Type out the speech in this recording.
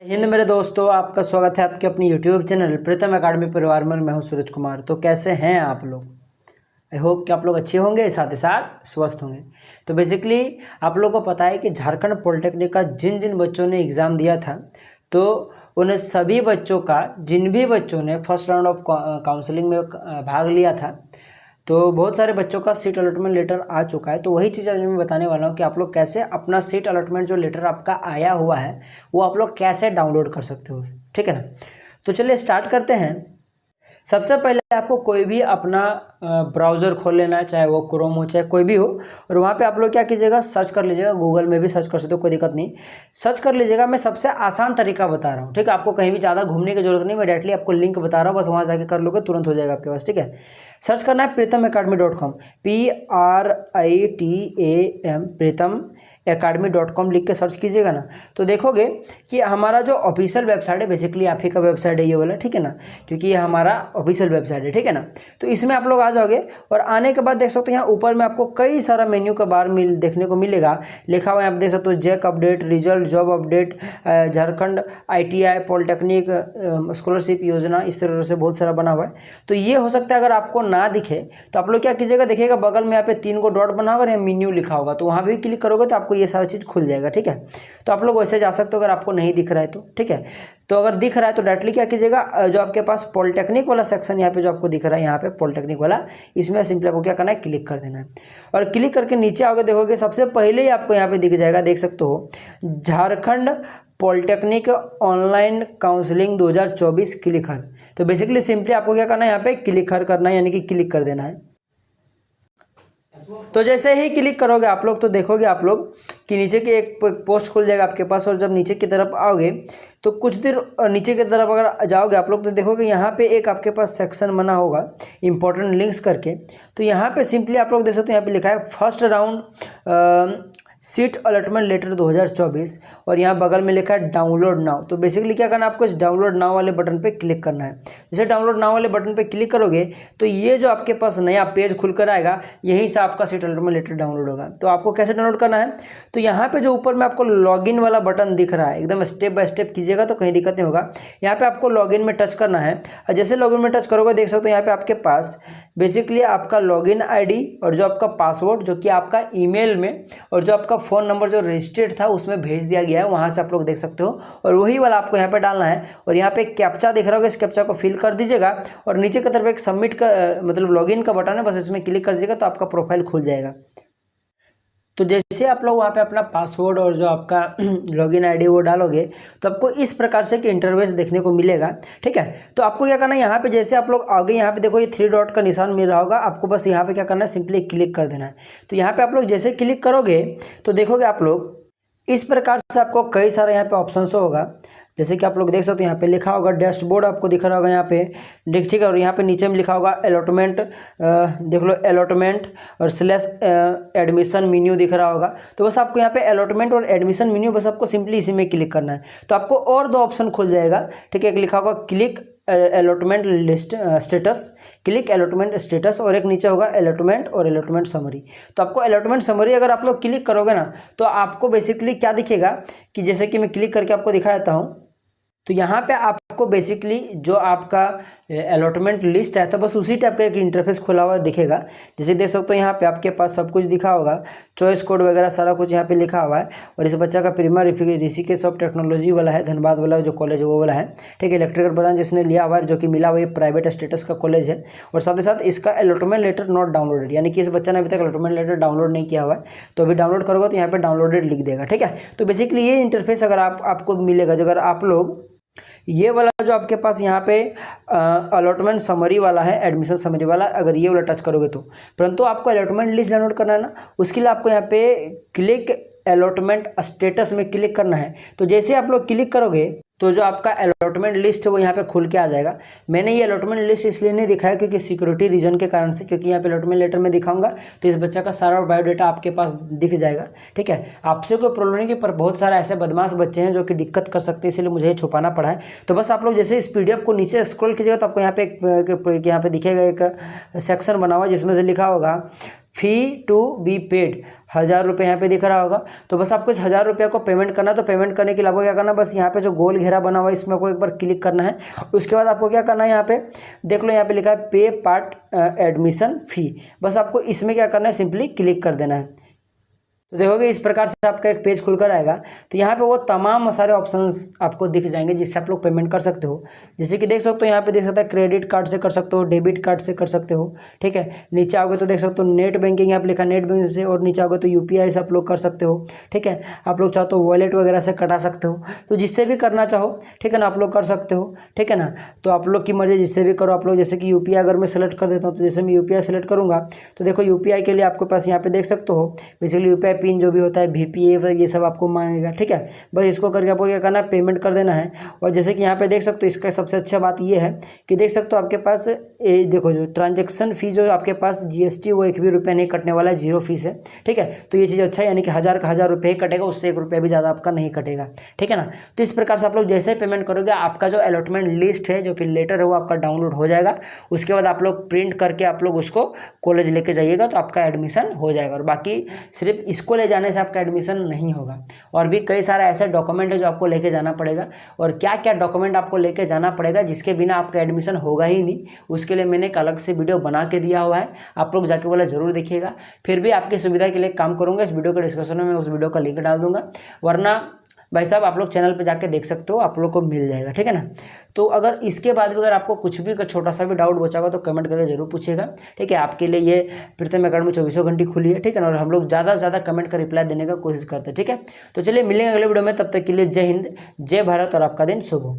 हिंद मेरे दोस्तों, आपका स्वागत है आपके अपनी यूट्यूब चैनल प्रीतम एकेडमी परिवार में। मैं हूं सूरज कुमार। तो कैसे हैं आप लोग? आई होप कि आप लोग अच्छे होंगे, साथ ही साथ स्वस्थ होंगे। तो बेसिकली आप लोगों को पता है कि झारखंड पॉलिटेक्निक का जिन जिन बच्चों ने एग्ज़ाम दिया था, तो उन सभी बच्चों का, जिन भी बच्चों ने फर्स्ट राउंड ऑफ काउंसलिंग में भाग लिया था, तो बहुत सारे बच्चों का सीट अलॉटमेंट लेटर आ चुका है। तो वही चीज़ आज मैं बताने वाला हूँ कि आप लोग कैसे अपना सीट अलॉटमेंट जो लेटर आपका आया हुआ है वो आप लोग कैसे डाउनलोड कर सकते हो। ठीक है ना? तो चलिए स्टार्ट करते हैं। सबसे पहले आपको कोई भी अपना ब्राउज़र खोल लेना है, चाहे वो क्रोम हो चाहे कोई भी हो, और वहाँ पे आप लोग क्या कीजिएगा, सर्च कर लीजिएगा। गूगल में भी सर्च कर सकते हो, कोई दिक्कत नहीं, सर्च कर लीजिएगा। मैं सबसे आसान तरीका बता रहा हूँ, ठीक है? आपको कहीं भी ज़्यादा घूमने की जरूरत नहीं, मैं डायरेक्टली आपको लिंक बता रहा हूँ, बस वहाँ जाके कर लोगे, तुरंत हो जाएगा आपके पास। ठीक है? सर्च करना है pritamacademy.com, PRITAM प्रीतम academy.com लिख के सर्च कीजिएगा ना, तो देखोगे कि हमारा जो ऑफिशियल वेबसाइट है, बेसिकली आप ही का वेबसाइट है ये वाला, ठीक है ना? क्योंकि ये हमारा ऑफिशियल वेबसाइट है, ठीक है ना? तो इसमें आप लोग आ जाओगे और आने के बाद देख सकते हो यहाँ ऊपर में आपको कई सारा मेन्यू का बार देखने को मिलेगा। लिखा हुआ है, आप देख सकते हो JAC update, result, job update, Jharkhand ITI polytechnic scholarship योजना, इस तरह से बहुत सारा बना हुआ है। तो ये हो सकता है अगर आपको ना दिखे तो आप लोग क्या कीजिएगा, देखिएगा बगल में यहाँ पे 3 डॉट बना होगा और यहाँ मेन्यू लिखा होगा, तो वहाँ भी क्लिक करोगे तो आपको ये सारी चीज़ खुल जाएगा। ठीक है? तो आप लोग वैसे जा सकते हो अगर आपको नहीं दिख रहा है तो। ठीक है? तो अगर दिख रहा है तो डायरेक्टली क्या कीजिएगा, जो आपके पास पॉलिटेक्निक वाला सेक्शन यहाँ पे जो आपको दिख रहा है, यहाँ पे पॉलिटेक्निक वाला, इसमें सिंपली आपको क्या करना है, क्लिक कर देना है। और क्लिक करके नीचे आओगे, देखोगे सबसे पहले ही आपको यहाँ पे दिख जाएगा, देख सकते हो, Jharkhand polytechnic online counselling 2024 click here. तो बेसिकली सिंपली आपको क्या करना है, यहाँ पे क्लिक हर करना है, यानी कि क्लिक कर देना है। तो जैसे ही क्लिक करोगे आप लोग, तो देखोगे आप लोग कि नीचे की एक पोस्ट खुल जाएगा आपके पास। और जब नीचे की तरफ आओगे तो कुछ देर नीचे की तरफ अगर जाओगे आप लोग, तो देखोगे यहाँ पे एक आपके पास सेक्शन बना होगा इंपॉर्टेंट लिंक्स करके। तो यहाँ पे सिंपली आप लोग देख सकते हो, यहाँ पे लिखा है first round seat allotment letter 2024, और यहाँ बगल में लिखा है डाउनलोड नाउ। तो बेसिकली क्या करना है, आपको इस डाउनलोड नाउ वाले बटन पे क्लिक करना है। जैसे डाउनलोड नाउ वाले बटन पे क्लिक करोगे तो ये जो आपके पास नया पेज खुलकर आएगा, यहीं से आपका सीट अलॉटमेंट लेटर डाउनलोड होगा। तो आपको कैसे डाउनलोड करना है, तो यहाँ पे जो ऊपर में आपको लॉगिन वाला बटन दिख रहा है, एकदम स्टेप बाय स्टेप कीजिएगा तो कहीं दिक्कत नहीं होगा। यहाँ पे आपको लॉगिन में टच करना है, और जैसे लॉगिन में टच करोगे देख सकते हो यहाँ पे आपके पास बेसिकली आपका लॉगिन ID और जो आपका पासवर्ड, जो कि आपका ईमेल में और जो आपका फ़ोन नंबर जो रजिस्टर्ड था उसमें भेज दिया गया है, वहाँ से आप लोग देख सकते हो। और वही वाला आपको यहाँ पे डालना है, और यहाँ पे एक कैप्चा दिख रहा होगा, इस कैप्चा को फिल कर दीजिएगा। और नीचे की तरफ एक सबमिट का मतलब लॉगिन का बटन है, बस इसमें क्लिक कर दीजिएगा तो आपका प्रोफाइल खुल जाएगा। तो जैसे आप लोग वहाँ पे अपना पासवर्ड और जो आपका लॉगिन ID वो डालोगे तो आपको इस प्रकार से कि इंटरफेस देखने को मिलेगा। ठीक है? तो आपको क्या करना है, यहाँ पे जैसे आप लोग आगे यहाँ पे देखो ये 3 डॉट का निशान मिल रहा होगा, आपको बस यहाँ पे क्या करना है, सिंपली क्लिक कर देना है। तो यहाँ पे आप लोग जैसे क्लिक करोगे तो देखोगे आप लोग इस प्रकार से आपको कई सारे यहाँ पे ऑप्शन होगा। जैसे कि आप लोग देख सकते हो यहाँ पे लिखा होगा डैशबोर्ड, आपको दिख रहा होगा यहाँ पे, ठीक है? और यहाँ पे नीचे में लिखा होगा अलॉटमेंट, देख लो अलॉटमेंट और स्लैश एडमिशन मेन्यू दिख रहा होगा। तो बस आपको यहाँ पे अलॉटमेंट और एडमिशन मेन्यू, बस आपको सिंपली इसी में क्लिक करना है। तो आपको और 2 ऑप्शन खुल जाएगा। ठीक है? एक लिखा होगा click allotment list status, click allotment status, और एक नीचे होगा अलॉटमेंट और अलॉटमेंट समरी। तो आपको अलॉटमेंट समरी अगर आप लोग क्लिक करोगे ना, तो आपको बेसिकली क्या दिखेगा कि जैसे कि मैं क्लिक करके आपको दिखा देता हूँ, तो यहाँ पे आपको बेसिकली जो आपका अलॉटमेंट लिस्ट है तो बस उसी टाइप का एक इंटरफेस खुला हुआ दिखेगा। जैसे देख सकते हो यहाँ पे आपके पास सब कुछ दिखा होगा, चॉइस कोड वगैरह सारा कुछ यहाँ पे लिखा हुआ है। और इस बच्चा का प्रीमियर ऋषिकेश ऑफ टेक्नोलॉजी वाला है, धनबाद वाला जो कॉलेज है वो वाला है। ठीक है? इलेक्ट्रिकल ब्रांच जिसने लिया हुआ है, जो कि मिला हुआ प्राइवेट स्टेटस का कॉलेज है। और साथ ही साथ इसका अलॉटमेंट लेटर नॉट डाउनलोडेड, यानी कि इस बच्चा ने अभी तक अलॉटमेंट लेटर डाउनलोड नहीं किया हुआ है, तो अभी डाउनलोड करोगे तो यहाँ पे डाउनलोडेड लिख देगा। ठीक है? तो बेसिकली ये इंटरफेस अगर आपको मिलेगा, जो अगर आप लोग ये वाला जो आपके पास यहाँ पे अलॉटमेंट समरी वाला है, एडमिशन समरी वाला, अगर ये वाला टच करोगे तो, परंतु आपको अलॉटमेंट लिस्ट डाउनलोड करना है ना, उसके लिए आपको यहाँ पे क्लिक अलॉटमेंट स्टेटस में क्लिक करना है। तो जैसे आप लोग क्लिक करोगे तो जो आपका अलॉटमेंट लिस्ट है वो यहाँ पे खुल के आ जाएगा। मैंने ये अलॉटमेंट लिस्ट इसलिए नहीं दिखाया क्योंकि सिक्योरिटी रीजन के कारण से, क्योंकि यहाँ पे अलॉटमेंट लेटर में दिखाऊंगा तो इस बच्चा का सारा बायोडाटा आपके पास दिख जाएगा। ठीक है? आपसे कोई प्रॉब्लम नहीं, पर बहुत सारे ऐसे बदमाश बच्चे हैं जो कि दिक्कत कर सकते हैं, इसलिए मुझे ये छुपाना पड़ा है। तो बस आप लोग जैसे इस PDF को नीचे स्क्रॉल कीजिएगा तो आपको यहाँ पे दिखेगा एक सेक्शन बना हुआ जिसमें से लिखा होगा फी टू बी पेड, 1000 रुपये यहाँ पे दिख रहा होगा। तो बस आपको इस 1000 रुपये को पेमेंट करना है। तो पेमेंट करने के लिए आपको क्या करना है, बस यहाँ पे जो गोल घेरा बना हुआ है इसमें आपको एक बार क्लिक करना है। उसके बाद आपको क्या करना है, यहाँ पे देख लो, यहाँ पे लिखा है पे पार्ट एडमिशन फ़ी, बस आपको इसमें क्या करना है, सिंपली क्लिक कर देना है। तो देखोगे इस प्रकार से आपका एक पेज खुलकर आएगा। तो यहाँ पे वो तमाम सारे ऑप्शंस आपको दिख जाएंगे जिससे आप लोग पेमेंट कर सकते हो। जैसे कि देख सकते हो यहाँ पे देख सकते हैं क्रेडिट कार्ड से कर सकते हो, डेबिट कार्ड से कर सकते हो, ठीक है। नीचे आओगे तो देख सकते हो नेट बैंकिंग यहाँ पे लिखा नेट बैंकिंग से, और नीचे आओगे तो यूपीआई से आप लोग कर सकते हो, ठीक है। आप लोग चाहो तो वॉलेट वगैरह से कटा सकते हो, तो जिससे भी करना चाहो, ठीक है ना, आप लोग कर सकते हो, ठीक है ना। तो आप लोग की मर्जी, जिससे भी करो आप लोग। जैसे कि यूपीआई अगर मैं सेलेक्ट कर देता हूँ, तो जैसे मैं यूपीआई सेलेक्ट करूँगा तो देखो यूपीआई के लिए आपके पास यहाँ पे देख सकते हो बेसिकली यूपीआई पिन जो भी होता है, VPA ये सब आपको मांगेगा, ठीक है। बस इसको करके आपको क्या करना है, पेमेंट कर देना है। और जैसे कि यहाँ पे देख सकते हो इसका सबसे अच्छा बात ये है कि देख सकते हो आपके पास देखो जो ट्रांजैक्शन फ़ी जो आपके पास GST वो 1 भी रुपया नहीं कटने वाला है, 0 फीस है, ठीक है। तो ये चीज़ अच्छा है, यानी कि 1000 का 1000 रुपये ही कटेगा, उससे 1 रुपया भी ज़्यादा आपका नहीं कटेगा, ठीक है ना। तो इस प्रकार से आप लोग जैसे पेमेंट करोगे आपका जो अलॉटमेंट लिस्ट है, जो फिर लेटर है, वो आपका डाउनलोड हो जाएगा। उसके बाद आप लोग प्रिंट करके आप लोग उसको कॉलेज लेके जाइएगा तो आपका एडमिशन हो जाएगा। और बाकी सिर्फ इसको ले जाने से आपका एडमिशन नहीं होगा, और भी कई सारे ऐसे डॉक्यूमेंट है जो आपको लेके जाना पड़ेगा। और क्या क्या डॉक्यूमेंट आपको लेके जाना पड़ेगा जिसके बिना आपका एडमिशन होगा ही नहीं, उसके लिए मैंने एक अलग से वीडियो बना के दिया हुआ है, आप लोग जाके बोला जरूर देखिएगा। फिर भी आपकी सुविधा के लिए काम करूँगा, इस वीडियो के डिस्क्रिप्शन में मैं उस वीडियो का लिंक डाल दूंगा, वरना भाई साहब आप लोग चैनल पे जाके देख सकते हो, आप लोग को मिल जाएगा, ठीक है ना। तो अगर इसके बाद भी अगर आपको कुछ भी छोटा सा भी डाउट बचा होगा तो कमेंट करके जरूर पूछिएगा, ठीक है। आपके लिए ये प्रीतम अकेडमी 24 घंटे खुली है, ठीक है ना। और हम लोग ज़्यादा से ज़्यादा कमेंट का रिप्लाई देने का कोशिश करते हैं, ठीक है। तो चलिए मिलेंगे अगले वीडियो में, तब तक के लिए जय हिंद, जय भारत, और आपका दिन शुभ हो।